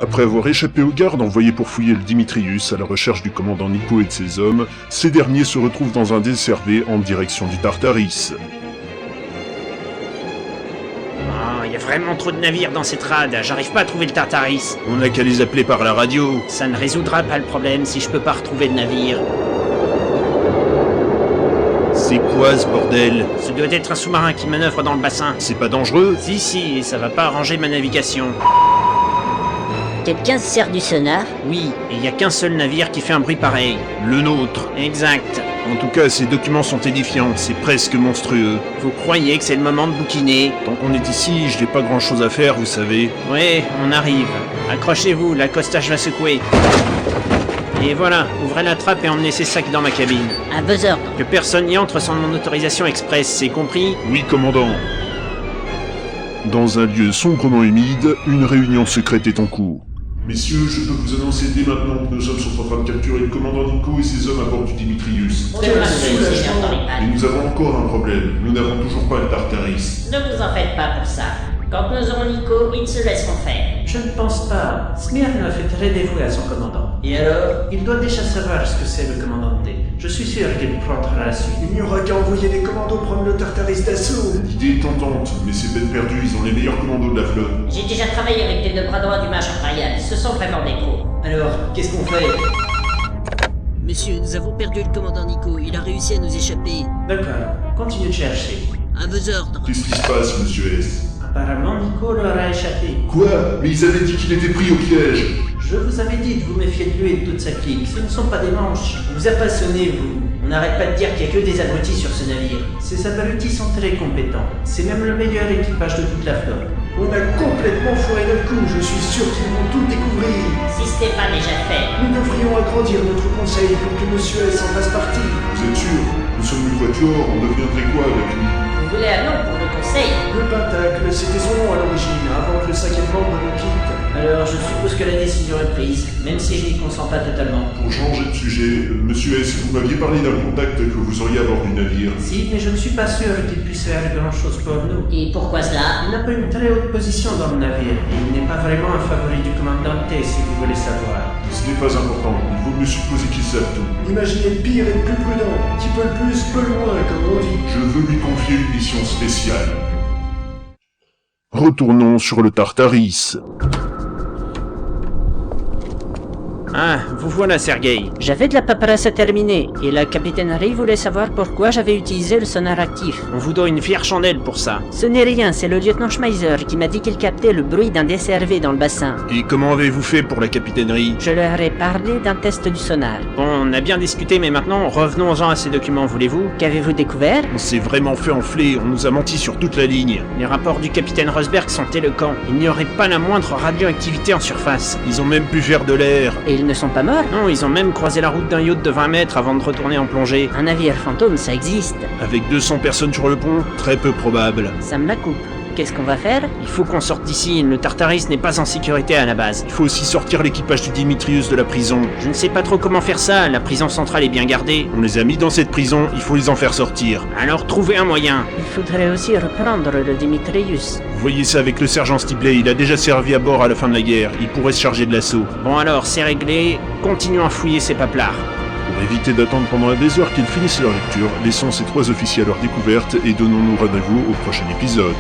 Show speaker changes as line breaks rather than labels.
Après avoir échappé aux gardes envoyés pour fouiller le Dimitrius à la recherche du commandant Nico et de ses hommes, ces derniers se retrouvent dans un DSRV en direction du Tartaris.
Oh, il y a vraiment trop de navires dans cette rade, j'arrive pas à trouver le Tartaris.
On n'a qu'à les appeler par la radio.
Ça ne résoudra pas le problème si je peux pas retrouver le navire.
C'est quoi ce bordel?
Ce doit être un sous-marin qui manœuvre dans le bassin.
C'est pas dangereux?
Si, et ça va pas arranger ma navigation.
Quelqu'un se sert du sonar?
Oui, et il y a qu'un seul navire qui fait un bruit pareil.
Le nôtre.
Exact.
En tout cas, ces documents sont édifiants, c'est presque monstrueux.
Vous croyez que c'est le moment de bouquiner?
Tant qu'on est ici, je n'ai pas grand chose à faire, vous savez.
Ouais, on arrive. Accrochez-vous, l'accostage va secouer. Et voilà, ouvrez la trappe et emmenez ces sacs dans ma cabine.
À vos ordres.
Que personne n'y entre sans mon autorisation express, c'est compris?
Oui, commandant. Dans un lieu sombrement humide, une réunion secrète est en cours. Messieurs, je peux vous annoncer dès maintenant que nos hommes sont en train de capturer le commandant Nico et ses hommes à bord du Dimitrius.
Quel soulagement.
Et nous avons encore un problème, nous n'avons toujours pas le Tartaris.
Ne vous en faites pas pour ça. Quand nous aurons Nico, ils se laisseront faire.
Je ne pense pas. Smirnov est très dévoué à son commandant. Et alors, il doit déjà savoir ce que c'est le commandant T. Je suis sûr qu'il prendra la suite.
Il n'y aura qu'à envoyer des commandos prendre le Tartaris d'assaut.
L'idée est tentante, mais c'est peine perdue, ils ont les meilleurs commandos de la flotte.
J'ai déjà travaillé avec les deux bras droits du mage impérial. Ce sont vraiment des pros.
Alors, qu'est-ce qu'on fait?
Monsieur, nous avons perdu le commandant Nico. Il a réussi à nous échapper.
D'accord, continuez de chercher.
À vos ordres.
Qu'est-ce qui se passe, monsieur S?
Apparemment, Nico leur a échappé.
Quoi? Mais ils avaient dit qu'il était pris au piège.
Je vous avais dit de vous méfier de lui et de toute sa clique. Ce ne sont pas des manches. Vous appassionné, vous. On n'arrête pas de dire qu'il n'y a que des abrutis sur ce navire. Ces abrutis sont très compétents. C'est même le meilleur équipage de toute la flotte.
On a complètement foiré notre coup, je suis sûr qu'ils vont tout découvrir.
Si ce n'est pas déjà fait.
Nous devrions agrandir notre conseil pour que Monsieur S en fasse partie.
Vous êtes sûr? Nous sommes une voiture, on deviendrait quoi avec lui?
Vous voulez un nom pour le conseil?
Le Pentacle, c'était son nom à l'origine, avant que le 5e membre nous quitte.
Alors, je suppose que la décision est prise, même si je n'y consens pas totalement.
Pour changer de sujet, monsieur S, vous m'aviez parlé d'un contact que vous auriez à bord du navire.
Si, mais je ne suis pas sûr qu'il puisse faire grand-chose pour nous.
Et pourquoi cela?
Il n'a pas une très haute position dans le navire, et il n'est pas vraiment un favori du commandant T, si vous voulez savoir.
Ce n'est pas important, il vaut mieux supposer qu'il savent tout.
Imaginez le pire et le plus prudent. Qui peut le plus, peut le moins, comme on dit.
Je veux lui confier une mission spéciale. Retournons sur le Tartaris.
Ah, vous voilà, Sergueï.
J'avais de la paperasse à terminer, et la capitainerie voulait savoir pourquoi j'avais utilisé le sonar actif.
On vous doit une fière chandelle pour ça.
Ce n'est rien, c'est le lieutenant Schmeiser qui m'a dit qu'il captait le bruit d'un DSRV dans le bassin.
Et comment avez-vous fait pour la capitainerie?
Je leur ai parlé d'un test du sonar.
Bon, on a bien discuté, mais maintenant, revenons-en à ces documents, voulez-vous?
Qu'avez-vous découvert?
On s'est vraiment fait enfler, on nous a menti sur toute la ligne.
Les rapports du capitaine Rosberg sont éloquents. Il n'y aurait pas la moindre radioactivité en surface.
Ils ont même pu faire de l'air.
Et ils ne sont pas morts?
Non, ils ont même croisé la route d'un yacht de 20 mètres avant de retourner en plongée.
Un navire fantôme, ça existe.
Avec 200 personnes sur le pont, très peu probable.
Ça me la coupe. Qu'est-ce qu'on va faire?
Il faut qu'on sorte d'ici, le Tartaris n'est pas en sécurité à la base.
Il faut aussi sortir l'équipage du Dimitrius de la prison.
Je ne sais pas trop comment faire ça, la prison centrale est bien gardée.
On les a mis dans cette prison, il faut les en faire sortir.
Alors trouvez un moyen.
Il faudrait aussi reprendre le Dimitrius.
Vous voyez ça avec le sergent Stibley, il a déjà servi à bord à la fin de la guerre, il pourrait se charger de l'assaut.
Bon alors, c'est réglé, continuons à fouiller ces paplards.
Pour éviter d'attendre pendant des heures qu'ils finissent leur lecture, laissons ces trois officiers à leur découverte et donnons-nous rendez-vous au prochain épisode.